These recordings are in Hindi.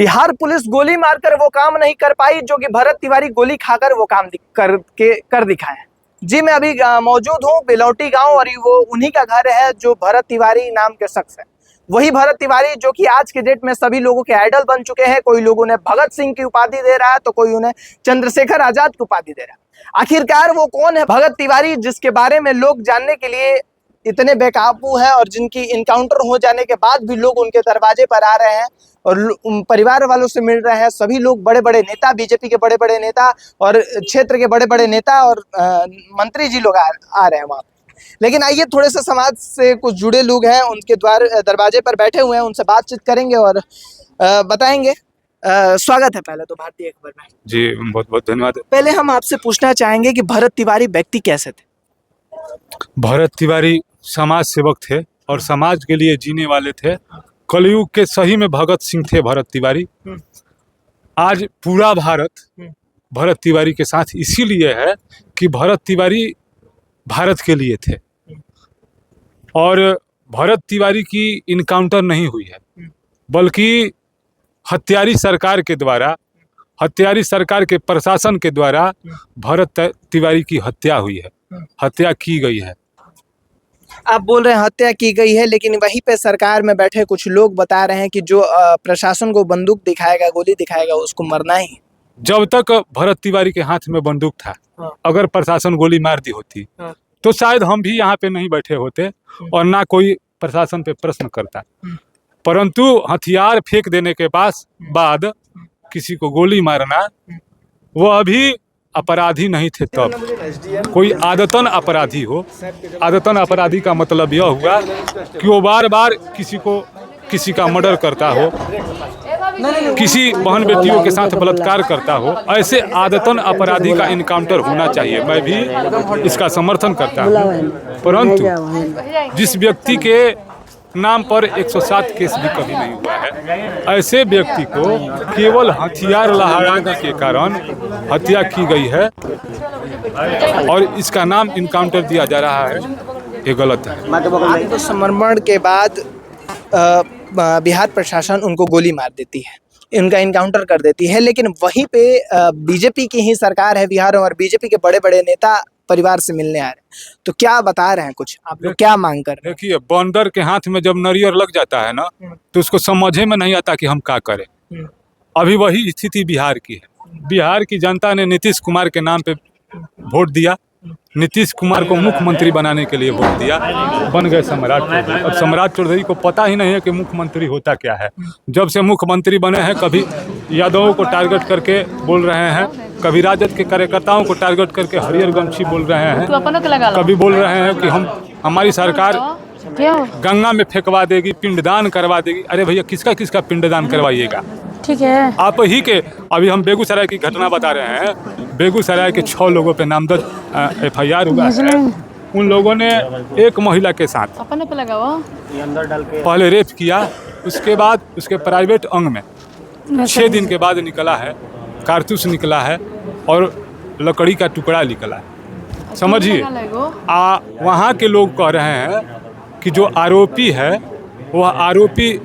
बिहार पुलिस गोली मारकर वो काम नहीं कर पाई जो कि भरत तिवारी गोली खाकर वो काम कर दिखाए। जी मैं अभी मौजूद हूँ बिलौटी गांव और वो उन्हीं का घर है जो भरत तिवारी नाम के शख्स है। वही भरत तिवारी जो कि आज के डेट में सभी लोगों के आइडल बन चुके हैं। कोई लोग उन्हें भगत सिंह की उपाधि दे रहा है तो कोई उन्हें चंद्रशेखर आजाद की उपाधि दे रहा है। आखिरकार वो कौन है भगत तिवारी जिसके बारे में लोग जानने के लिए इतने बेकाबू हैं और जिनकी इनकाउंटर हो जाने के बाद भी लोग उनके दरवाजे पर आ रहे हैं और परिवार वालों से मिल रहे हैं। सभी लोग बड़े बड़े नेता, बीजेपी के बड़े बड़े नेता और क्षेत्र के बड़े बड़े नेता और मंत्री जी लोग आ रहे हैं वहाँ। लेकिन आइए थोड़े से समाज से कुछ जुड़े लोग हैं, उनके दरवाजे पर बैठे हुए हैं, उनसे बातचीत करेंगे और बताएंगे। स्वागत है पहले तो भारतीय अखबार में। जी बहुत बहुत धन्यवाद। पहले हम आपसे पूछना चाहेंगे कि भरत तिवारी व्यक्ति कैसे थे? भरत तिवारी समाज सेवक थे और समाज के लिए जीने वाले थे। कलयुग के सही में भगत सिंह थे भरत तिवारी। आज पूरा भारत भरत तिवारी के साथ इसीलिए है कि भरत तिवारी भारत के लिए थे और भरत तिवारी की इनकाउंटर नहीं हुई है बल्कि हत्यारी सरकार के द्वारा, हत्यारी सरकार के प्रशासन के द्वारा भरत तिवारी की हत्या हुई है, हत्या की गई है। आप बोल रहे हैं हत्या की गई है, लेकिन वहीं पे सरकार में बैठे कुछ लोग बता रहे हैं कि जो प्रशासन को बंदूक दिखाएगा, गोली दिखाएगा, उसको मरना ही। जब तक भरत तिवारी के हाथ में बंदूक था, अगर प्रशासन गोली मार दी होती तो शायद हम भी यहाँ पे नहीं बैठे होते और ना कोई प्रशासन पे प्रश्न करता। परंतु हथियार फेंक देने के बाद किसी को गोली मारना, वो अभी अपराधी नहीं थे तब। कोई आदतन अपराधी हो, आदतन अपराधी का मतलब यह हुआ कि वो बार बार किसी का मर्डर करता हो, किसी बहन बेटियों के साथ बलात्कार करता हो, ऐसे आदतन अपराधी का इनकाउंटर होना चाहिए। मैं भी इसका समर्थन करता हूँ। परंतु जिस व्यक्ति के नाम पर 107 केस भी कभी नहीं हुआ है, ऐसे व्यक्ति को केवल हथियार लहराने के कारण हत्या की गई है और इसका नाम इनकाउंटर दिया जा रहा है, ये गलत है। आत्मसमर्पण के बाद बिहार प्रशासन उनको गोली मार देती है, इनका इनकाउंटर कर देती है, लेकिन वहीं पे बीजेपी की ही सरकार है बिहार और बीजेपी के बड़े बड़े नेता परिवार से मिलने आ रहे हैं। तो क्या बता रहे हैं, कुछ आप लोग क्या मांग कर रहे हैं? देखिए, बंदर के हाथ में जब नारियल लग जाता है ना, तो उसको समझे में नहीं आता कि हम क्या करें। अभी वही स्थिति बिहार की है। बिहार की जनता ने नीतीश कुमार के नाम पे वोट दिया, नीतीश कुमार को मुख्यमंत्री बनाने के लिए वोट दिया, बन गए सम्राट चौधरी। अब सम्राट चौधरी को पता ही नहीं है कि मुख्यमंत्री होता क्या है। जब से मुख्यमंत्री बने हैं, कभी यादवों को टारगेट करके बोल रहे हैं, कभी राजद के कार्यकर्ताओं को टारगेट करके हरियर गमछी बोल रहे हैं, कभी बोल रहे हैं कि हमारी सरकार गंगा में फेंकवा देगी, पिंडदान करवा देगी। अरे भैया, किसका किसका पिंडदान करवाइएगा? ठीक है, आप ही के। अभी हम बेगूसराय की घटना बता रहे हैं। बेगूसराय के 6 लोगों पे नामजद FIR हुआ है। उन लोगों ने एक महिला के साथ पहले रेप किया, उसके बाद उसके प्राइवेट अंग में 6 दिन के बाद निकला है, कारतूस निकला है और लकड़ी का टुकड़ा निकला है। समझिए, वहाँ के लोग कह रहे हैं कि जो आरोपी है वह आरोपी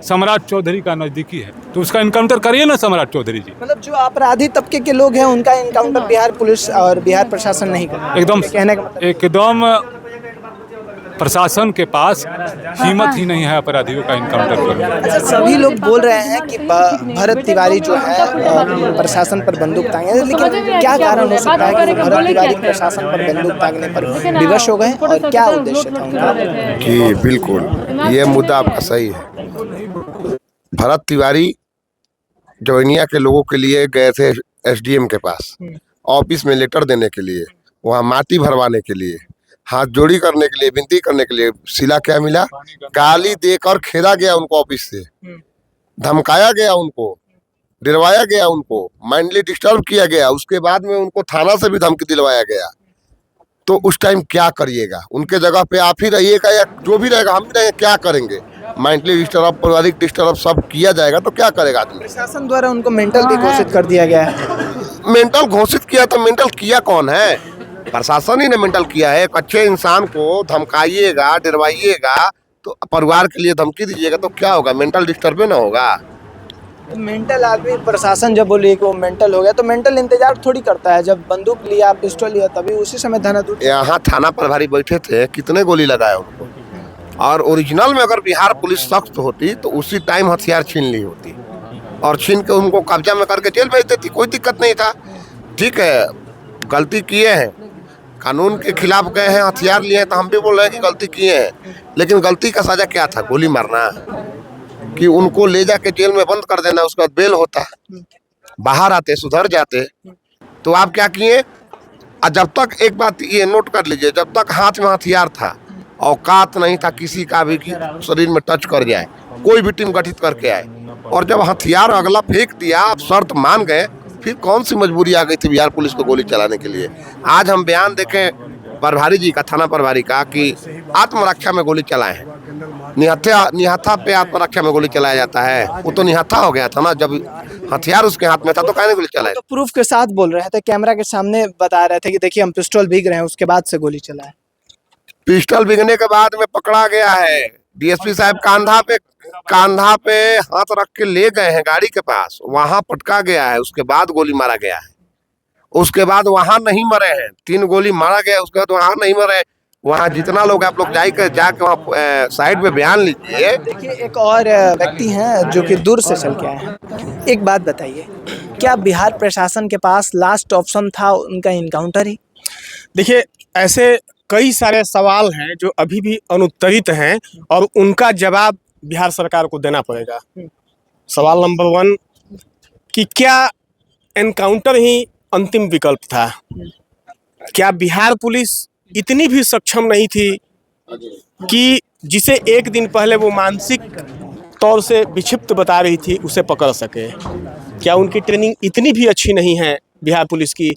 सम्राट चौधरी का नजदीकी है, तो उसका इनकाउंटर करिए ना सम्राट चौधरी जी। मतलब जो अपराधी तबके के लोग हैं उनका इनकाउंटर बिहार पुलिस और बिहार प्रशासन नहीं कर। एकदम कहने का मतलब एकदम प्रशासन के पास हिम्मत ही नहीं है अपराधियों का इनकाउंटर करने। अच्छा, सभी लोग बोल रहे हैं कि भरत तिवारी जो है प्रशासन पर बंदूक तांगे, लेकिन क्या कारण हो सकता है कि भरत तिवारी प्रशासन पर बंदूक तांगने पर विवश हो गए और क्या उद्देश्य था उनका? कि बिल्कुल ये मुद्दा आपका सही है। भरत तिवारी जौनिया के लोगों के लिए गए थे SDM के पास, ऑफिस में लेटर देने के लिए, वहाँ माटी भरवाने के लिए, हाथ जोड़ी करने के लिए, विनती करने के लिए। सिला क्या मिला? गाली देकर खेदा गया उनको, ऑफिस से धमकाया गया उनको, डरवाया गया उनको, माइंडली डिस्टर्ब किया गया। उसके बाद में उनको थाना से भी धमकी दिलवाया गया। तो उस टाइम क्या करिएगा? उनके जगह पे आप ही रहिएगा या जो भी रहेगा, हम भी रहेंगे, क्या करेंगे? माइंडली डिस्टर्ब, पारिवारिक डिस्टर्ब सब किया जाएगा तो क्या करेगा आदमी? प्रशासन द्वारा उनको मेंटल भी घोषित कर दिया गया है। मेंटल घोषित किया तो मेंटल किया कौन है? प्रशासन ही ने मेंटल किया है। एक अच्छे इंसान को धमकाइएगा, डरवाइएगा, तो परिवार के लिए धमकी दीजिएगा तो क्या होगा? मेंटल डिस्टर्ब ना होगा। मेंटल आदमी, प्रशासन जब बोलिए कि वो मेंटल हो गया तो मेंटल इंतजार थोड़ी करता है। जब बंदूक लिया, पिस्टल लिया, तभी उसी समय धनाधन। यहाँ थाना प्रभारी बैठे थे, कितने गोली लगाए उनको। और ओरिजिनल में अगर बिहार पुलिस सख्त होती तो उसी टाइम हथियार छीन ली होती और छीन के उनको कब्जा में करके जेल भेज देती, कोई दिक्कत नहीं था। ठीक है, गलती किए हैं, कानून के खिलाफ गए हैं, हथियार लिए हैं, तो हम भी बोल रहे हैं कि गलती किए हैं, लेकिन गलती का सजा क्या था? गोली मारना, कि उनको ले जाके जेल में बंद कर देना, उसके बाद बेल होता, बाहर आते, सुधर जाते। तो आप क्या किए? और जब तक एक बात ये नोट कर लीजिए, जब तक हाथ में हथियार था, औकात नहीं था किसी का भी कि शरीर में टच कर जाए, कोई भी टीम गठित करके आए। और जब हथियार अगला फेंक दिया, आप शर्त मान गए, फिर कौन सी मजबूरी आ गई थी बिहार पुलिस को गोली चलाने के लिए? आज हम बयान देखें प्रभारी जी का, थाना प्रभारी का, कि आत्मरक्षा में गोली चलाए हैं। निहत्था पे आत्मरक्षा में गोली चलाया जाता है? वो तो निहत्था हो गया था ना, जब हथियार उसके हाथ में था तो कहने गोली चलाए। तो प्रूफ के साथ बोल रहे थे, कैमरा के सामने बता रहे थे कि देखिए हम पिस्टल भीग रहे हैं, उसके बाद से गोली चला है। पिस्टल बिकने के बाद में पकड़ा गया है। डीएसपी साहब कांधा पे हाथ रख के ले गए हैं गाड़ी के पास, वहां पटका गया है, उसके बाद गोली मारा गया है। उसके बाद वहां नहीं मरे हैं, 3 गोली मारा गया, उसके बाद वहां नहीं मरे। वहां जितना लोग, आप लोग जाके वहाँ साइड में बयान लीजिए। देखिए एक और व्यक्ति हैं जो कि दूर से चल के आए हैं। एक बात बताइए, क्या बिहार प्रशासन के पास लास्ट ऑप्शन था उनका इनकाउंटर ही? देखिए, ऐसे कई सारे सवाल हैं जो अभी भी अनुत्तरित हैं और उनका जवाब बिहार सरकार को देना पड़ेगा। सवाल नंबर 1 कि क्या एनकाउंटर ही अंतिम विकल्प था? क्या बिहार पुलिस इतनी भी सक्षम नहीं थी कि जिसे एक दिन पहले वो मानसिक तौर से विक्षिप्त बता रही थी उसे पकड़ सके? क्या उनकी ट्रेनिंग इतनी भी अच्छी नहीं है बिहार पुलिस की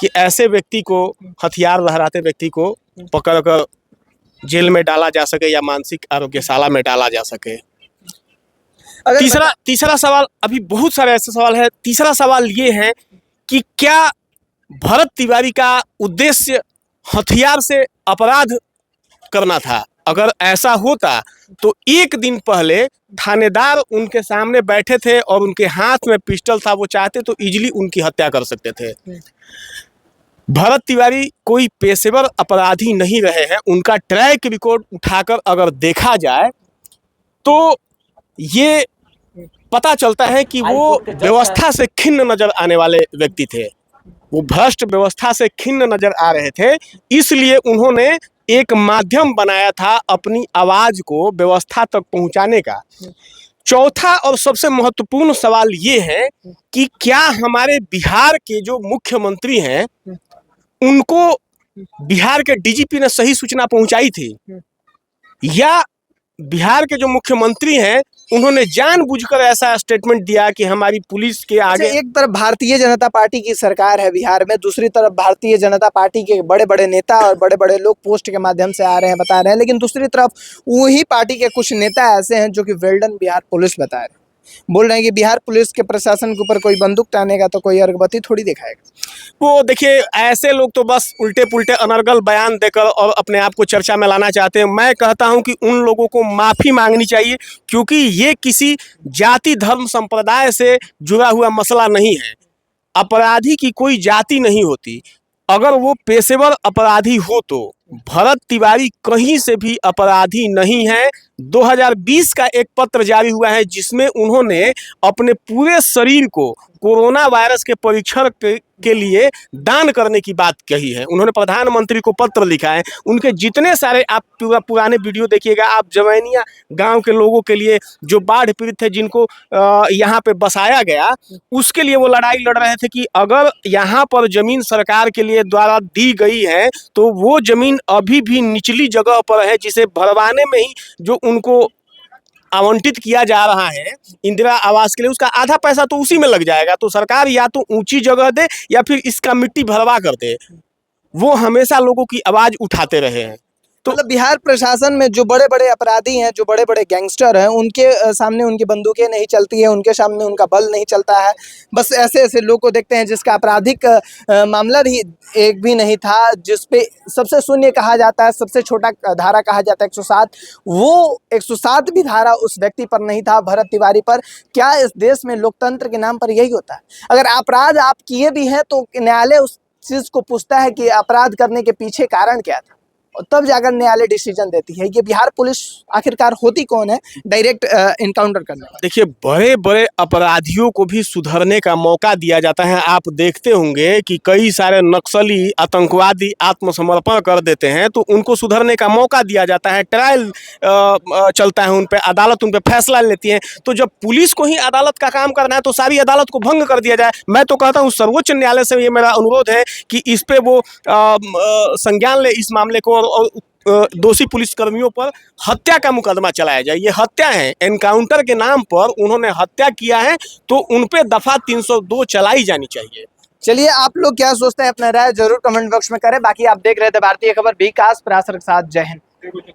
कि ऐसे व्यक्ति को, हथियार लहराते व्यक्ति को पकड़कर जेल में डाला जा सके या मानसिक आरोग्यशाला में डाला जा सके? तीसरा सवाल, अभी बहुत सारे ऐसे सवाल है। तीसरा सवाल ये है कि क्या भरत तिवारी का उद्देश्य हथियार से अपराध करना था? अगर ऐसा होता तो एक दिन पहले थानेदार उनके सामने बैठे थे और उनके हाथ में पिस्टल था, वो चाहते तो इजीली उनकी हत्या कर सकते थे। भरत तिवारी कोई पेशेवर अपराधी नहीं रहे हैं। उनका ट्रैक रिकॉर्ड उठाकर अगर देखा जाए तो ये पता चलता है कि वो व्यवस्था से खिन्न नजर आने वाले व्यक्ति थे। वो भ्रष्ट व्यवस्था से खिन्न नजर आ रहे थे, इसलिए उन्होंने एक माध्यम बनाया था अपनी आवाज को व्यवस्था तक पहुंचाने का। चौथा और सबसे महत्वपूर्ण सवाल ये है कि क्या हमारे बिहार के जो मुख्यमंत्री हैं उनको बिहार के डीजीपी ने सही सूचना पहुंचाई थी, या बिहार के जो मुख्यमंत्री हैं उन्होंने जानबूझकर ऐसा स्टेटमेंट दिया कि हमारी पुलिस के आगे। एक तरफ भारतीय जनता पार्टी की सरकार है बिहार में, दूसरी तरफ भारतीय जनता पार्टी के बड़े बड़े नेता और बड़े बड़े लोग पोस्ट के माध्यम से आ रहे हैं, बता रहे हैं, लेकिन दूसरी तरफ वही पार्टी के कुछ नेता ऐसे हैं जो कि वेल्डन बिहार पुलिस बता रहे हैं, बोल रहे हैं कि बिहार पुलिस के प्रशासन के ऊपर कोई बंदूक टानेगा तो कोई अगरबत्ती थोड़ी दिखाएगा। वो देखिए, ऐसे लोग तो बस उल्टे पुल्टे अनर्गल बयान देकर और अपने आप को चर्चा में लाना चाहते हैं। मैं कहता हूं कि उन लोगों को माफ़ी मांगनी चाहिए, क्योंकि ये किसी जाति धर्म संप्रदाय से जुड़ा हुआ मसला नहीं है। अपराधी की कोई जाति नहीं होती। अगर वो पेशेवर अपराधी हो तो भरत तिवारी कहीं से भी अपराधी नहीं है। 2020 का एक पत्र जारी हुआ है जिसमें उन्होंने अपने पूरे शरीर को कोरोना वायरस के परीक्षण के लिए दान करने की बात कही है। उन्होंने प्रधानमंत्री को पत्र लिखा है। उनके जितने सारे, आप पुराने वीडियो देखिएगा, आप जवैनिया गांव के लोगों के लिए जो बाढ़ पीड़ित थे, जिनको यहाँ पे बसाया गया, उसके लिए वो लड़ाई लड़ रहे थे कि अगर यहाँ पर जमीन सरकार के लिए द्वारा दी गई है तो वो जमीन अभी भी निचली जगह पर है, जिसे भरवाने में ही जो उनको आवंटित किया जा रहा है इंदिरा आवास के लिए, उसका आधा पैसा तो उसी में लग जाएगा। तो सरकार या तो ऊंची जगह दे या फिर इसका मिट्टी भरवा कर दे। वो हमेशा लोगों की आवाज़ उठाते रहे हैं। तो मतलब बिहार प्रशासन में जो बड़े बड़े अपराधी हैं, जो बड़े बड़े गैंगस्टर हैं, उनके सामने उनकी बंदूकें नहीं चलती है, उनके सामने उनका बल नहीं चलता है। बस ऐसे ऐसे लोग को देखते हैं जिसका आपराधिक मामला ही एक भी नहीं था, जिस पे सबसे शून्य कहा जाता है, सबसे छोटा धारा कहा जाता है 107, वो 107 भी धारा उस व्यक्ति पर नहीं था, भरत तिवारी पर। क्या इस देश में लोकतंत्र के नाम पर यही होता है? अगर अपराध आप किए भी हैं तो न्यायालय उस चीज को पूछता है कि अपराध करने के पीछे कारण क्या था, और तब जाकर न्यायालय डिसीजन देती है। ये बिहार पुलिस आखिरकार होती कौन है डायरेक्ट इनकाउंटर करने वाली? देखिए, बड़े बड़े अपराधियों को भी सुधरने का मौका दिया जाता है। आप देखते होंगे कि कई सारे नक्सली आतंकवादी आत्मसमर्पण कर देते हैं तो उनको सुधरने का मौका दिया जाता है, ट्रायल चलता है उन पे, अदालत उन पे फैसला लेती है। तो जब पुलिस को ही अदालत का काम करना है तो सारी अदालत को भंग कर दिया जाए। मैं तो कहता हूँ सर्वोच्च न्यायालय से ये मेरा अनुरोध है कि इस पे वो संज्ञान ले इस मामले को, और दोषी पुलिसकर्मियों पर हत्या का मुकदमा चलाया जाए। ये हत्या है, एनकाउंटर के नाम पर उन्होंने हत्या किया है तो उन पे दफा 302 चलाई जानी चाहिए। चलिए, आप लोग क्या सोचते हैं, अपना राय जरूर कमेंट बॉक्स में करें। बाकी आप देख रहे थे भारतीय खबर, विकास पराशर के साथ। जय हिंद।